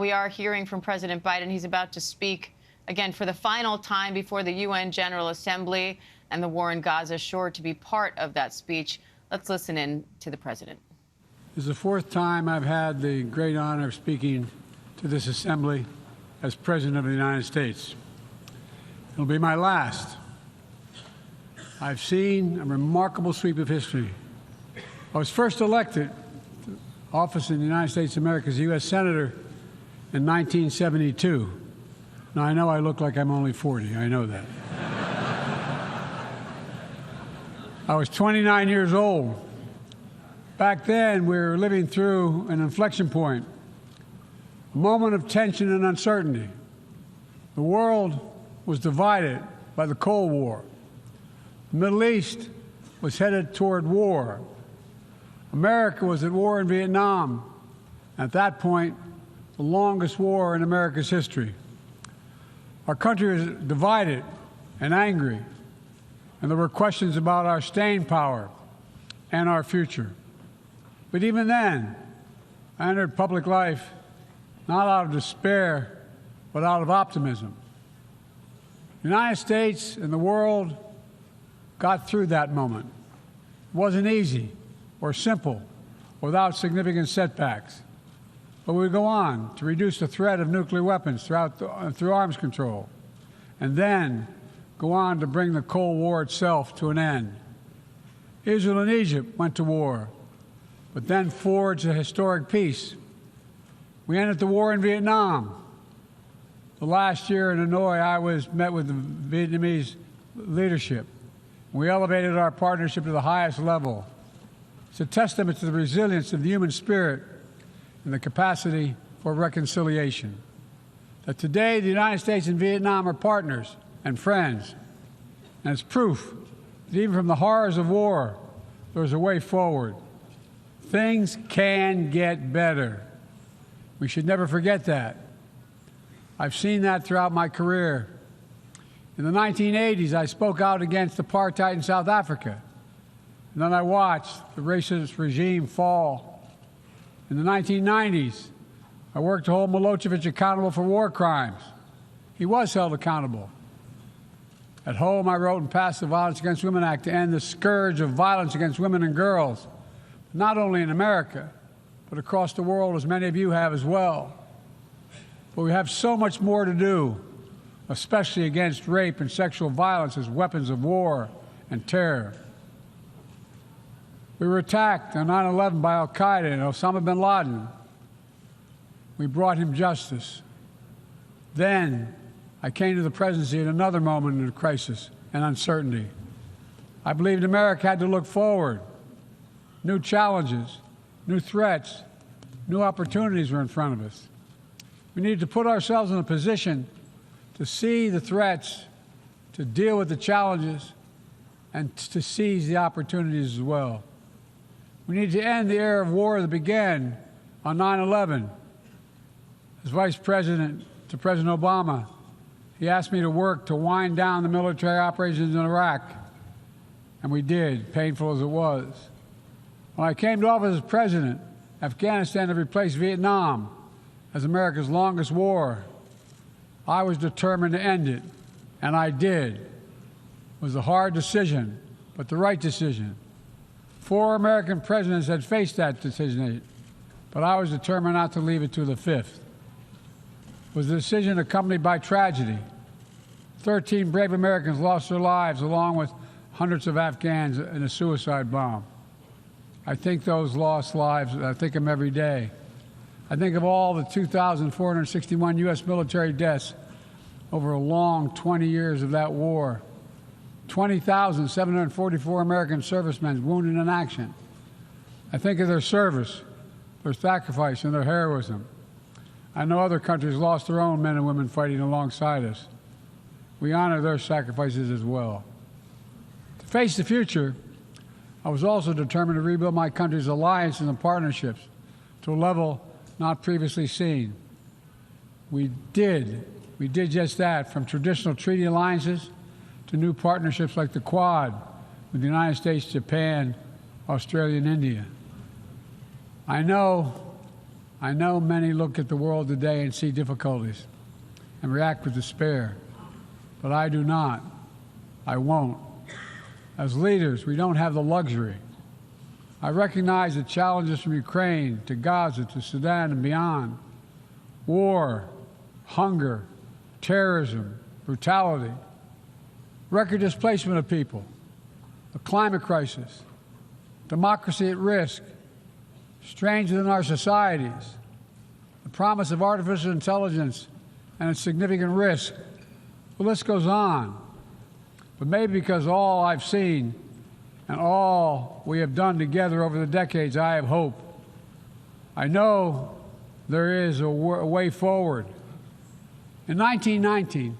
We are hearing from President Biden. He's about to speak again for the final time before the UN General Assembly, and the war in Gaza is sure to be part of that speech. Let's listen in to the president. This is the fourth time I've had the great honor of speaking to this assembly as President of the United States. It'll be my last. I've seen a remarkable sweep of history. I was first elected to office in the United States of America as a U.S. Senator in 1972. Now, I know I look like I'm only 40. I know that. I was 29 years old. Back then, we were living through an inflection point, a moment of tension and uncertainty. The world was divided by the Cold War. The Middle East was headed toward war. America was at war in Vietnam. At that point, the longest war in America's history. Our country was divided and angry, and there were questions about our staying power and our future. But even then, I entered public life not out of despair, but out of optimism. The United States and the world got through that moment. It wasn't easy or simple, without significant setbacks. But we go on to reduce the threat of nuclear weapons through arms control, and then go on to bring the Cold War itself to an end. Israel and Egypt went to war, but then forged a historic peace. We ended the war in Vietnam. The last year in Hanoi, I met with the Vietnamese leadership. We elevated our partnership to the highest level. It's a testament to the resilience of the human spirit and the capacity for reconciliation. That today, the United States and Vietnam are partners and friends. And it's proof that even from the horrors of war, there's a way forward. Things can get better. We should never forget that. I've seen that throughout my career. In the 1980s, I spoke out against apartheid in South Africa. And then I watched the racist regime fall. In the 1990s, I worked to hold Milosevic accountable for war crimes. He was held accountable. At home, I wrote and passed the Violence Against Women Act to end the scourge of violence against women and girls, not only in America, but across the world, as many of you have as well. But we have so much more to do, especially against rape and sexual violence as weapons of war and terror. We were attacked on 9/11 by al-Qaeda and Osama bin Laden. We brought him justice. Then I came to the presidency at another moment of crisis and uncertainty. I believed America had to look forward. New challenges, new threats, new opportunities were in front of us. We needed to put ourselves in a position to see the threats, to deal with the challenges, and to seize the opportunities as well. We need to end the era of war that began on 9/11. As Vice President to President Obama, he asked me to work to wind down the military operations in Iraq, and we did, painful as it was. When I came to office as president, Afghanistan had replaced Vietnam as America's longest war. I was determined to end it, and I did. It was a hard decision, but the right decision. 4 American presidents had faced that decision, but I was determined not to leave it to the 5th. It was a decision accompanied by tragedy. 13 brave Americans lost their lives, along with hundreds of Afghans in a suicide bomb. I think those lost lives, I think of them every day. I think of all the 2,461 U.S. military deaths over a long 20 years of that war. 20,744 American servicemen wounded in action. I think of their service, their sacrifice, and their heroism. I know other countries lost their own men and women fighting alongside us. We honor their sacrifices as well. To face the future, I was also determined to rebuild my country's alliances and partnerships to a level not previously seen. We did just that, from traditional treaty alliances to new partnerships like the Quad with the United States, Japan, Australia, and India. I know I know many look at the world today and see difficulties and react with despair, but I do not. I won't. As leaders, we don't have the luxury. I recognize the challenges from Ukraine to Gaza to Sudan and beyond. War, hunger, terrorism, brutality, record displacement of people, a climate crisis, democracy at risk, strains within our societies, the promise of artificial intelligence and its significant risk. The list goes on. But maybe because all I've seen and all we have done together over the decades, I have hope. I know there is a way forward. In 1919,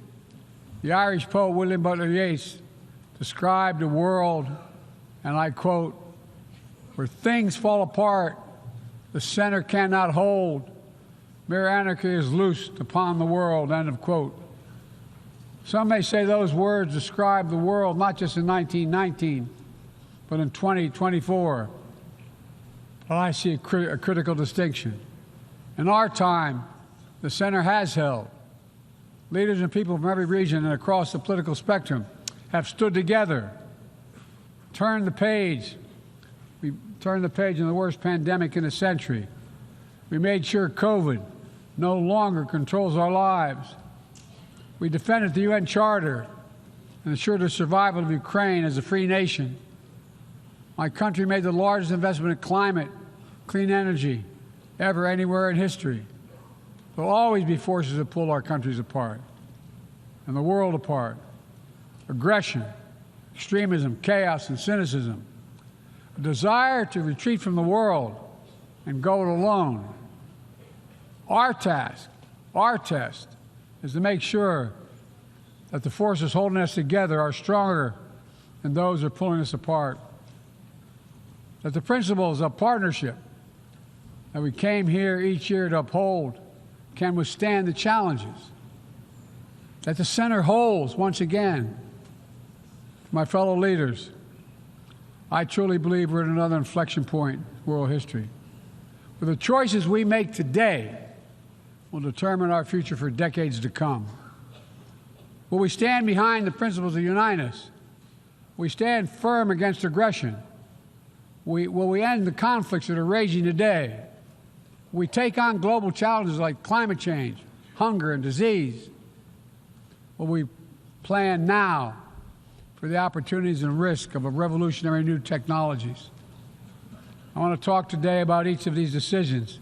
the Irish poet William Butler Yeats described a world, and I quote, "where things fall apart, the center cannot hold, mere anarchy is loosed upon the world," end of quote. Some may say those words describe the world not just in 1919, but in 2024. But I see a critical distinction. In our time, the center has held. Leaders and people from every region and across the political spectrum have stood together, turned the page. We turned the page in the worst pandemic in a century. We made sure COVID no longer controls our lives. We defended the UN Charter and ensured the survival of Ukraine as a free nation. My country made the largest investment in climate, clean energy, ever anywhere in history. There will always be forces that pull our countries apart and the world apart. Aggression, extremism, chaos, and cynicism. A desire to retreat from the world and go it alone. Our task, our test, is to make sure that the forces holding us together are stronger than those that are pulling us apart. That the principles of partnership that we came here each year to uphold can withstand the challenges. That the center holds once again. My fellow leaders, I truly believe we're at another inflection point in world history, where the choices we make today will determine our future for decades to come. Will we stand behind the principles that unite us? Will we stand firm against aggression? Will we end the conflicts that are raging today? Will we take on global challenges like climate change, hunger, and disease? Will we plan now for the opportunities and risk of a revolutionary new technologies? I want to talk today about each of these decisions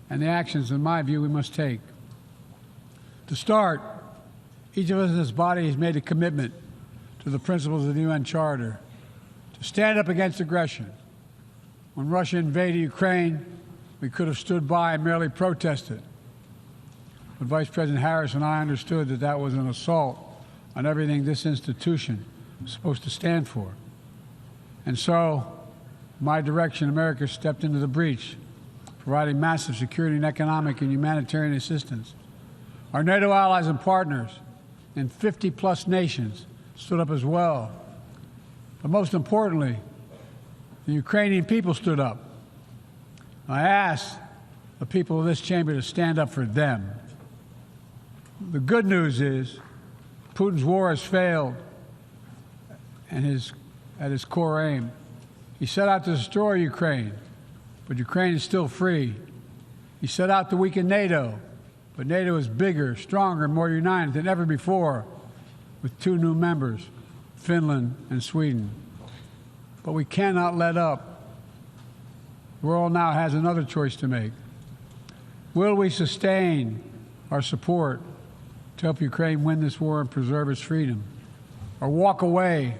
and the actions, in my view, we must take. To start, each of us in this body has made a commitment to the principles of the UN Charter to stand up against aggression. When Russia invaded Ukraine, we could have stood by and merely protested. But Vice President Harris and I understood that that was an assault on everything this institution is supposed to stand for. And so, my direction, America stepped into the breach, providing massive security and economic and humanitarian assistance. Our NATO allies and partners in 50-plus nations stood up as well. But most importantly, the Ukrainian people stood up. I asked the people of this chamber to stand up for them. The good news is Putin's war has failed and at his core aim. He set out to destroy Ukraine, but Ukraine is still free. He set out to weaken NATO, but NATO is bigger, stronger, more united than ever before, with 2 new members, Finland and Sweden. But we cannot let up. The world now has another choice to make. Will we sustain our support to help Ukraine win this war and preserve its freedom, or walk away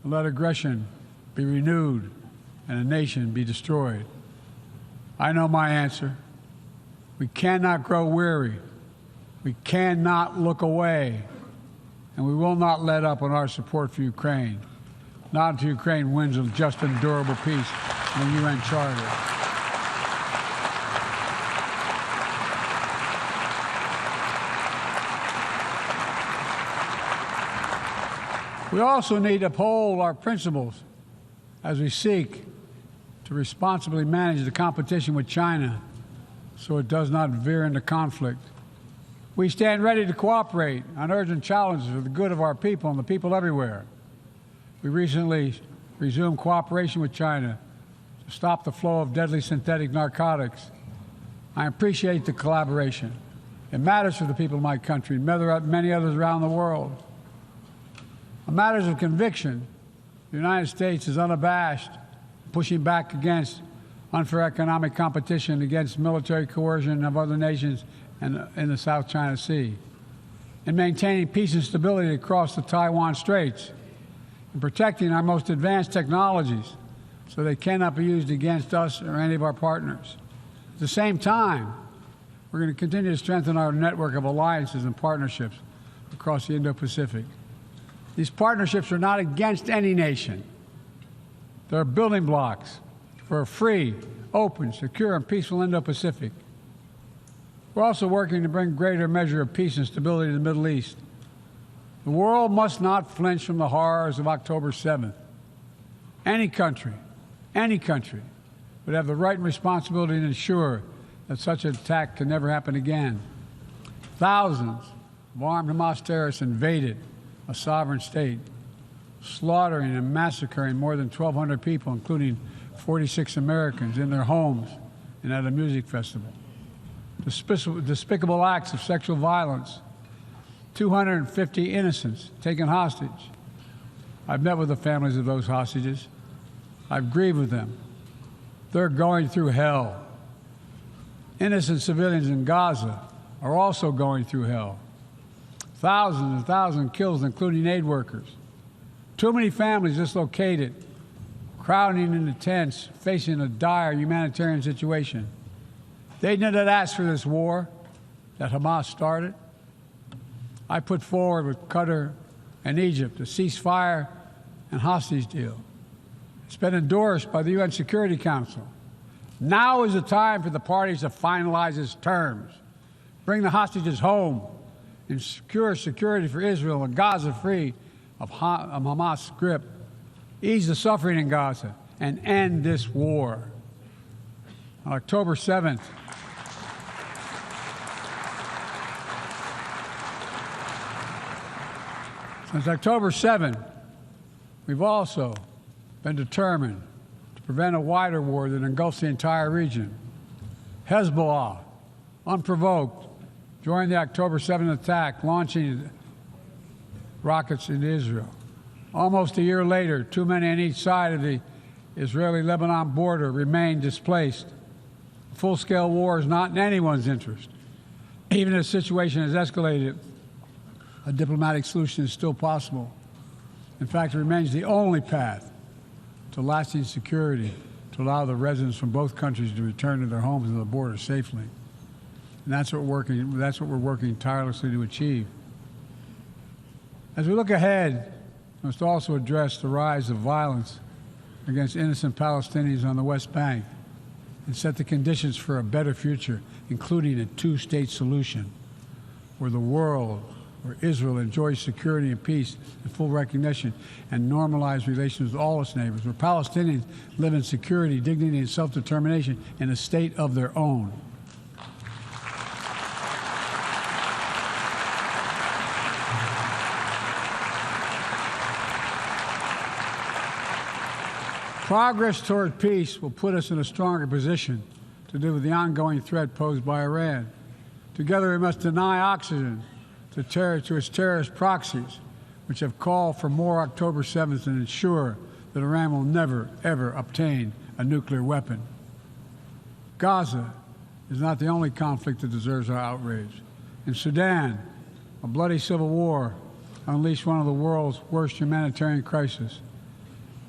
and let aggression be renewed and a nation be destroyed? I know my answer. We cannot grow weary. We cannot look away. And we will not let up on our support for Ukraine, not until Ukraine wins a just and durable peace in the UN Charter. We also need to uphold our principles as we seek to responsibly manage the competition with China, so it does not veer into conflict. We stand ready to cooperate on urgent challenges for the good of our people and the people everywhere. We recently resumed cooperation with China to stop the flow of deadly synthetic narcotics. I appreciate the collaboration. It matters for the people of my country and many others around the world. On matters of conviction, the United States is unabashed, pushing back against unfair economic competition, against military coercion of other nations in the South China Sea, and maintaining peace and stability across the Taiwan Straits, and protecting our most advanced technologies so they cannot be used against us or any of our partners. At the same time, we're going to continue to strengthen our network of alliances and partnerships across the Indo-Pacific. These partnerships are not against any nation. They're building blocks for a free, open, secure, and peaceful Indo-Pacific. We're also working to bring greater measure of peace and stability to the Middle East. The world must not flinch from the horrors of October 7th. Any country would have the right and responsibility to ensure that such an attack can never happen again. Thousands of armed Hamas terrorists invaded a sovereign state, slaughtering and massacring more than 1,200 people, including 46 Americans, in their homes and at a music festival. Despicable acts of sexual violence, 250 innocents taken hostage. I've met with the families of those hostages. I've grieved with them. They're going through hell. Innocent civilians in Gaza are also going through hell. Thousands and thousands killed, including aid workers. Too many families dislocated, crowding into tents, facing a dire humanitarian situation. They did not ask for this war that Hamas started. I put forward with Qatar and Egypt a ceasefire and hostage deal. It's been endorsed by the UN Security Council. Now is the time for the parties to finalize its terms, bring the hostages home, and secure security for Israel and Gaza free of Hamas' grip, ease the suffering in Gaza, and end this war. On October 7th, since October 7th, we've also been determined to prevent a wider war that engulfs the entire region. Hezbollah, unprovoked, joined the October 7th attack, launching rockets into Israel. Almost a year later, too many on each side of the Israeli-Lebanon border remain displaced. Full-scale war is not in anyone's interest. Even if the situation has escalated, a diplomatic solution is still possible. In fact, it remains the only path to lasting security to allow the residents from both countries to return to their homes and the border safely. And that's what we're working tirelessly to achieve. As we look ahead, we must also address the rise of violence against innocent Palestinians on the West Bank and set the conditions for a better future, including a two-state solution where Israel enjoys security and peace and full recognition and normalized relations with all its neighbors, where Palestinians live in security, dignity, and self-determination in a state of their own. Progress toward peace will put us in a stronger position to deal with the ongoing threat posed by Iran. Together, we must deny oxygen to its terrorist proxies, which have called for more October 7th, and ensure that Iran will never, ever obtain a nuclear weapon. Gaza is not the only conflict that deserves our outrage. In Sudan, a bloody civil war unleashed one of the world's worst humanitarian crises.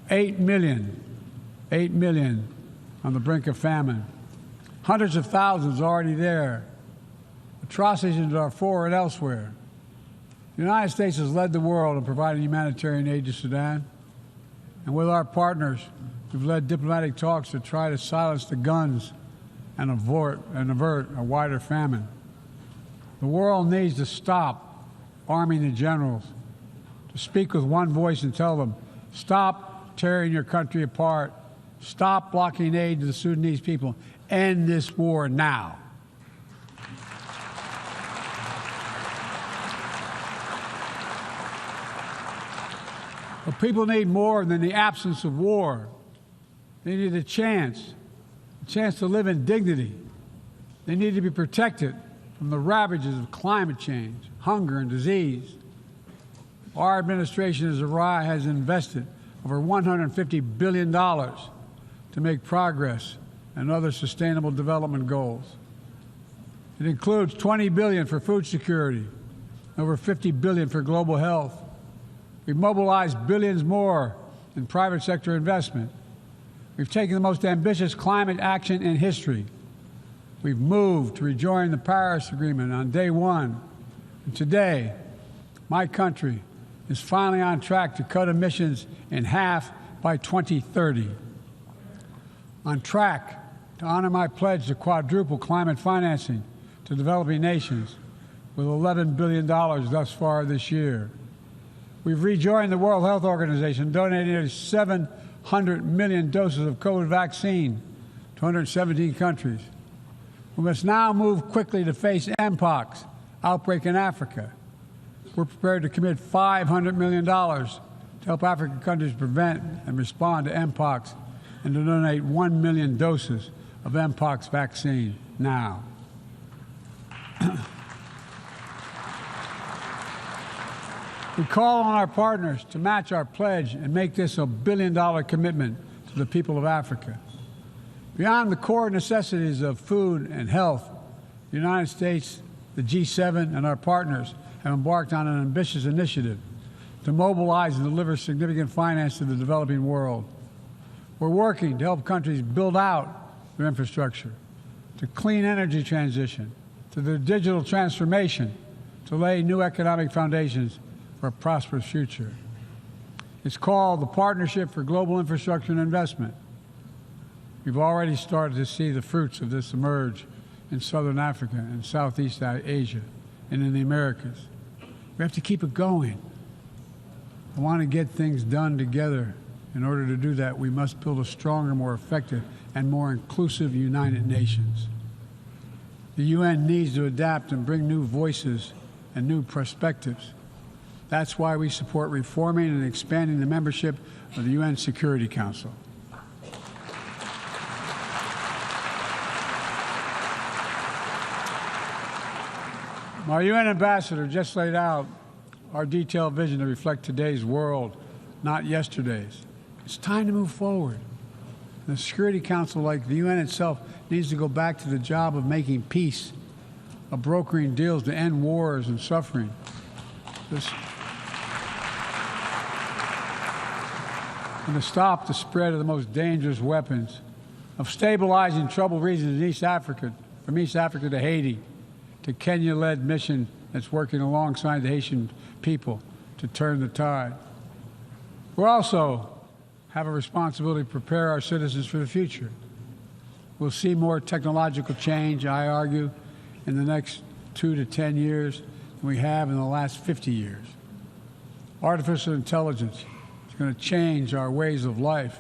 8 million on the brink of famine. Hundreds of thousands already there. Atrocities in Darfur and elsewhere. The United States has led the world in providing humanitarian aid to Sudan. And with our partners, we've led diplomatic talks to try to silence the guns and avert a wider famine. The world needs to stop arming the generals, to speak with one voice and tell them, stop tearing your country apart, stop blocking aid to the Sudanese people, end this war now. But people need more than the absence of war. They need a chance to live in dignity. They need to be protected from the ravages of climate change, hunger, and disease. Our administration has invested over $150 billion to make progress and other sustainable development goals. It includes $20 billion for food security, over $50 billion for global health. We've mobilized billions more in private sector investment. We've taken the most ambitious climate action in history. We've moved to rejoin the Paris Agreement on day one. And today, my country is finally on track to cut emissions in half by 2030. On track to honor my pledge to quadruple climate financing to developing nations with $11 billion thus far this year. We've rejoined the World Health Organization, donating nearly 700 million doses of COVID vaccine to 117 countries. We must now move quickly to face Mpox outbreak in Africa. We're prepared to commit $500 million to help African countries prevent and respond to Mpox and to donate 1 million doses of Mpox vaccine now. We call on our partners to match our pledge and make this a billion-dollar commitment to the people of Africa. Beyond the core necessities of food and health, the United States, the G7, and our partners have embarked on an ambitious initiative to mobilize and deliver significant finance to the developing world. We're working to help countries build out their infrastructure, to clean energy transition, to the digital transformation, to lay new economic foundations for a prosperous future. It's called the Partnership for Global Infrastructure and Investment. We've already started to see the fruits of this emerge in Southern Africa and Southeast Asia and in the Americas. We have to keep it going. I want to get things done together. In order to do that, we must build a stronger, more effective, and more inclusive United Nations. The UN needs to adapt and bring new voices and new perspectives. That's why we support reforming and expanding the membership of the UN Security Council. My UN ambassador just laid out our detailed vision to reflect today's world, not yesterday's. It's time to move forward. The Security Council, like the UN itself, needs to go back to the job of making peace, of brokering deals to end wars and suffering. And to stop the spread of the most dangerous weapons, of stabilizing troubled regions in East Africa, from East Africa to Haiti, to Kenya-led mission that's working alongside the Haitian people to turn the tide. We also have a responsibility to prepare our citizens for the future. We'll see more technological change, I argue, in the next 2 to 10 years than we have in the last 50 years. Artificial intelligence is going to change our ways of life,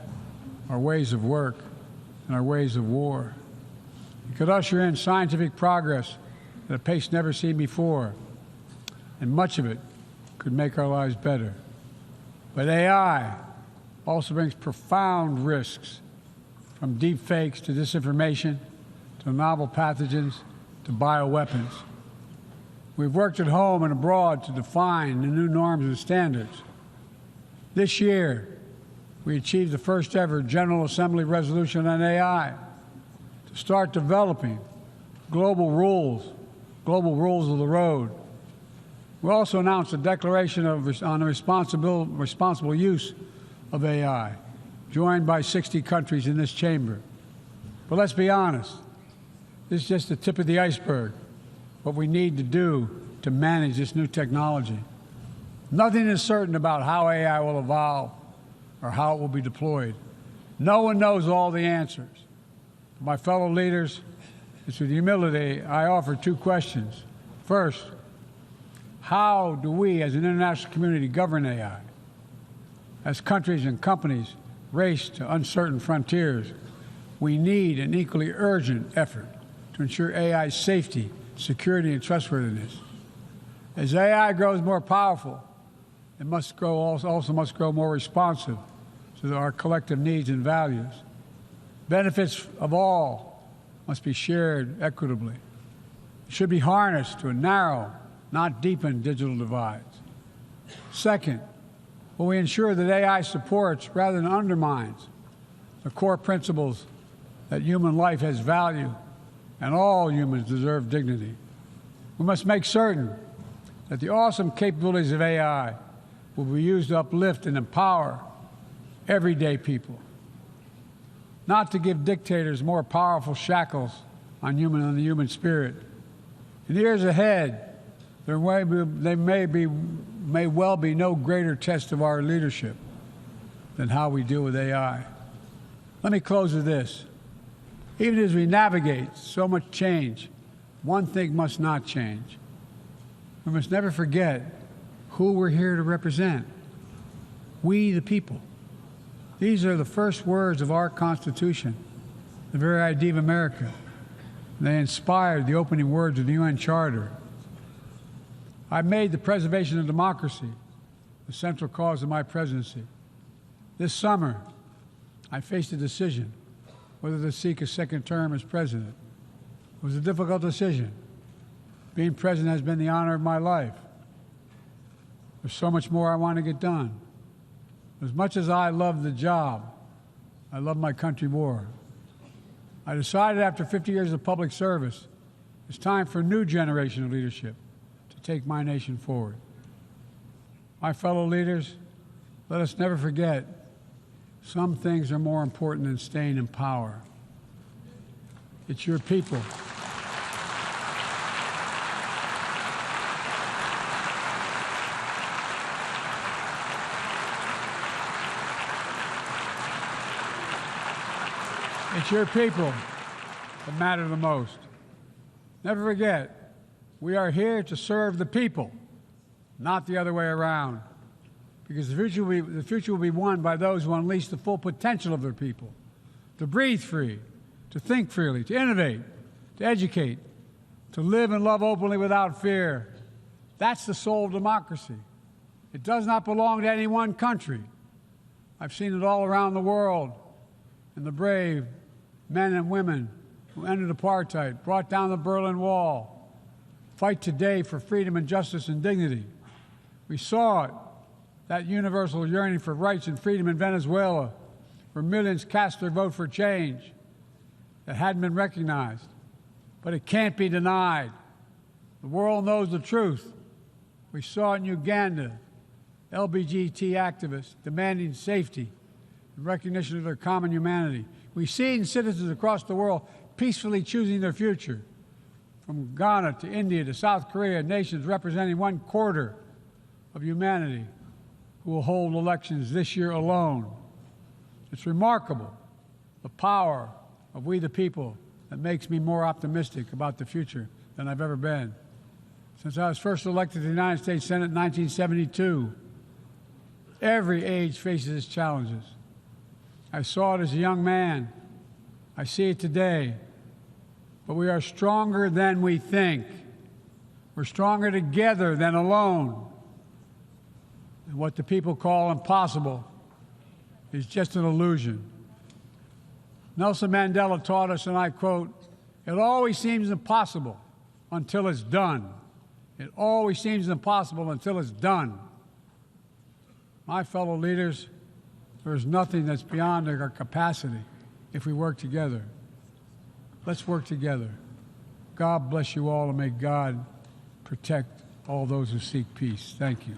our ways of work, and our ways of war. It could usher in scientific progress at a pace never seen before, and much of it could make our lives better. But AI also brings profound risks, from deep fakes to disinformation, to novel pathogens, to bioweapons. We've worked at home and abroad to define the new norms and standards. This year, we achieved the first ever General Assembly resolution on AI to start developing global rules of the road. We also announced a declaration on the responsible use of AI, joined by 60 countries in this chamber. But let's be honest, this is just the tip of the iceberg, what we need to do to manage this new technology. Nothing is certain about how AI will evolve or how it will be deployed. No one knows all the answers. My fellow leaders, it's with humility I offer 2 questions. First, how do we as an international community govern AI? As countries and companies race to uncertain frontiers, we need an equally urgent effort to ensure AI's safety, security, and trustworthiness. As AI grows more powerful, It must grow also must grow more responsive to our collective needs and values. Benefits of all must be shared equitably. It should be harnessed to narrow, not deepen, digital divides. Second, will we ensure that AI supports rather than undermines the core principles that human life has value and all humans deserve dignity? We must make certain that the awesome capabilities of AI will be used to uplift and empower everyday people, not to give dictators more powerful shackles on the human spirit. In the years ahead, there may well be no greater test of our leadership than how we deal with AI. Let me close with this. Even as we navigate so much change, one thing must not change. We must never forget who we're here to represent. We, the people. These are the first words of our Constitution, the very idea of America. They inspired the opening words of the UN Charter. I made the preservation of democracy the central cause of my presidency. This summer, I faced a decision whether to seek a second term as president. It was a difficult decision. Being president has been the honor of my life. There's so much more I want to get done. As much as I love the job, I love my country more. I decided after 50 years of public service, it's time for a new generation of leadership to take my nation forward. My fellow leaders, let us never forget, some things are more important than staying in power. It's your people. It's your people that matter the most. Never forget, we are here to serve the people, not the other way around. Because the future will be won by those who unleash the full potential of their people, to breathe free, to think freely, to innovate, to educate, to live and love openly without fear. That's the soul of democracy. It does not belong to any one country. I've seen it all around the world, and the brave men and women who ended apartheid, brought down the Berlin Wall, fight today for freedom and justice and dignity. We saw it, that universal yearning for rights and freedom in Venezuela, where millions cast their vote for change that hadn't been recognized. But it can't be denied. The world knows the truth. We saw it in Uganda, LGBT activists demanding safety and recognition of their common humanity. We see it in citizens across the world peacefully choosing their future. From Ghana to India to South Korea, nations representing 1/4 of humanity who will hold elections this year alone. It's remarkable, the power of we the people, that makes me more optimistic about the future than I've ever been. Since I was first elected to the United States Senate in 1972, every age faces its challenges. I saw it as a young man. I see it today. But we are stronger than we think. We're stronger together than alone. And what the people call impossible is just an illusion. Nelson Mandela taught us, and I quote, "It always seems impossible until it's done. It always seems impossible until it's done." My fellow leaders, there is nothing that's beyond our capacity if we work together. Let's work together. God bless you all, and may God protect all those who seek peace. Thank you.